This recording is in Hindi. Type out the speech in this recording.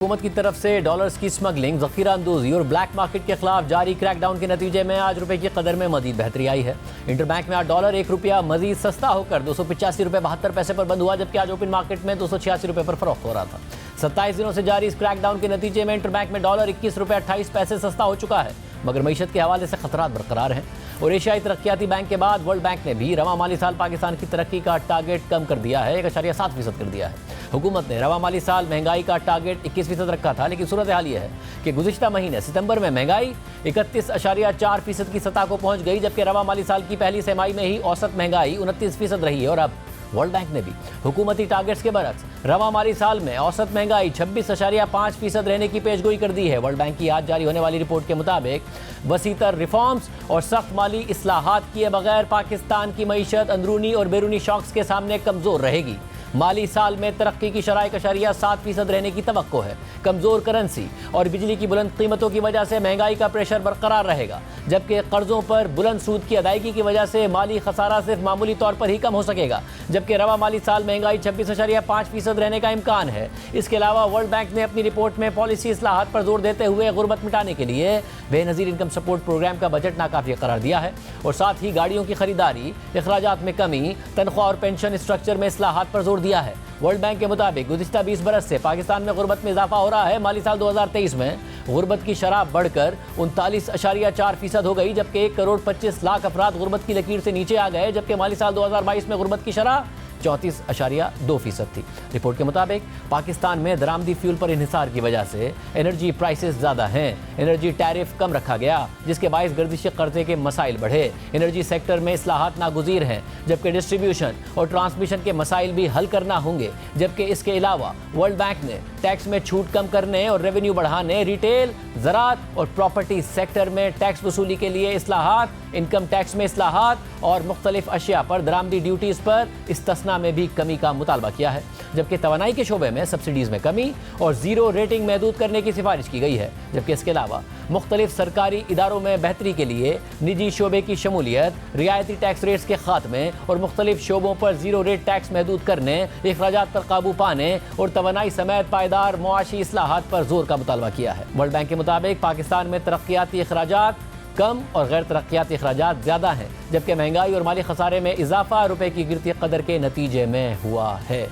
हुकूमत की तरफ से डॉलर्स की स्मगलिंग, जखीरा अंदोजी और ब्लैक मार्केट के खिलाफ जारी क्रैकडाउन के नतीजे में आज रुपए की कदर में मजीद बेहतरी आई है। इंटरबैंक में आज डॉलर 1 रुपया मजीद सस्ता होकर 285 रुपये 72 पैसे पर बंद हुआ, जबकि आज ओपन मार्केट में 286 रुपये पर फरोख्त हो रहा था। 27 दिनों से जारी इस क्रैकडाउन के नतीजे में इंटरबैंक में डॉलर 21 रुपये 28 पैसे सस्ता हो चुका है, मगर मईशत के हवाले से खतरात बरकरार हैं। और एशियाई तरक्याती बैंक के बाद वर्ल्ड बैंक ने भी रवा माली साल पाकिस्तान की तरक्की का टारगेट कम कर दिया है, 1.7% कर दिया है। हुकूमत ने रवा माली साल महंगाई का टारगेट 21% रखा था, लेकिन सूरत हाल यह है कि गुज़िश्ता महीने सितंबर में महंगाई 31.4% की सतह को पहुंच गई, जबकि रवा माली साल की पहली तिमाही में ही औसत महंगाई 29% रही है। और अब वर्ल्ड बैंक ने भी हुकूमती टारगेट्स के बरक्स रवा माली साल में औसत महंगाई 26.5% रहने की पेशगोई कर दी है। वर्ल्ड बैंक की आज जारी होने वाली रिपोर्ट के मुताबिक वसीतर रिफॉर्म्स और सख्त माली इस्लाहात किए बगैर पाकिस्तान की मईशत अंदरूनी और बैरूनी शॉक्स के सामने कमज़ोर रहेगी। माली साल में तरक्की की शरह 1.7% रहने की तवक्को है। कमज़ोर करेंसी और बिजली की बुलंद कीमतों की वजह से महंगाई का प्रेशर बरकरार रहेगा, जबकि कर्जों पर बुलंद सूद की अदायगी की वजह से माली खसारा सिर्फ मामूली तौर पर ही कम हो सकेगा, जबकि रवा माली साल महंगाई 26.5% रहने का इम्कान है। इसके अलावा वर्ल्ड बैंक ने अपनी रिपोर्ट में पॉलिसी इस्लाहात पर जोर देते हुए गुर्बत मिटाने के लिए बेनज़ीर इनकम सपोर्ट प्रोग्राम का बजट नाकाफी करार दिया है और साथ ही गाड़ियों की खरीदारी, अखराजात में कमी, तनख्वाह और पेंशन स्ट्रक्चर में इस्लाहात पर जोर दिया है। वर्ल्ड बैंक के मुताबिक गुज़िश्ता 20 बरस से पाकिस्तान में गुर्बत में इजाफा हो रहा है। माली साल 2023 में गुर्बत की शरह बढ़कर 39.4% हो गई, जबकि 1.25 करोड़ अफराद गुर्बत की लकीर से नीचे आ गए, जबकि माली साल 2022 में गुर्बत की शरह 34.2% थी। रिपोर्ट के मुताबिक पाकिस्तान में दरामदी फ्यूल पर इन्हिसार की वजह से एनर्जी प्राइसेस ज़्यादा हैं। एनर्जी टैरिफ कम रखा गया, जिसके बायस गर्दिशी कर्जे के मसाइल बढ़े। एनर्जी सेक्टर में इस्लाहात नागुज़ीर हैं, जबकि डिस्ट्रीब्यूशन और ट्रांसमिशन के मसाइल भी हल करना होंगे। जबकि इसके अलावा वर्ल्ड बैंक ने टैक्स में छूट कम करने और रेवेन्यू बढ़ाने, रिटेल, ज़राअत और प्रॉपर्टी सेक्टर में टैक्स वसूली के लिए इस्लाहात, इनकम टैक्स में इस्लाहात और मुख्तलिफ अशिया पर दरामदी ड्यूटीज़ पर इस्तिस्ना में भी कमी का मुतालबा किया है। जबकि तवानाई के शोबे में सब्सिडीज़ में कमी और ज़ीरो रेटिंग महदूद करने की सिफारिश की गई है। जबकि इसके अलावा मुख्तलिफ सरकारी इदारों में बेहतरी के लिए निजी शोबे की शमूलियत, रियायती टैक्स रेट्स के खात्मे और मुख्तलिफ शोबों पर ज़ीरो रेट टैक्स महदूद करने, अखराजात पर काबू पाने और तवानाई समेत पायदार मुआशी इस्लाहात पर जोर का मुतालबा किया है। वर्ल्ड बैंक के मुताबिक पाकिस्तान में तरक्याती अखराजात कम और गैर तरक्याती अखराजात ज़्यादा हैं, जबकि महंगाई और माली खसारे में इजाफा रुपए की गिरती कदर के नतीजे में हुआ है।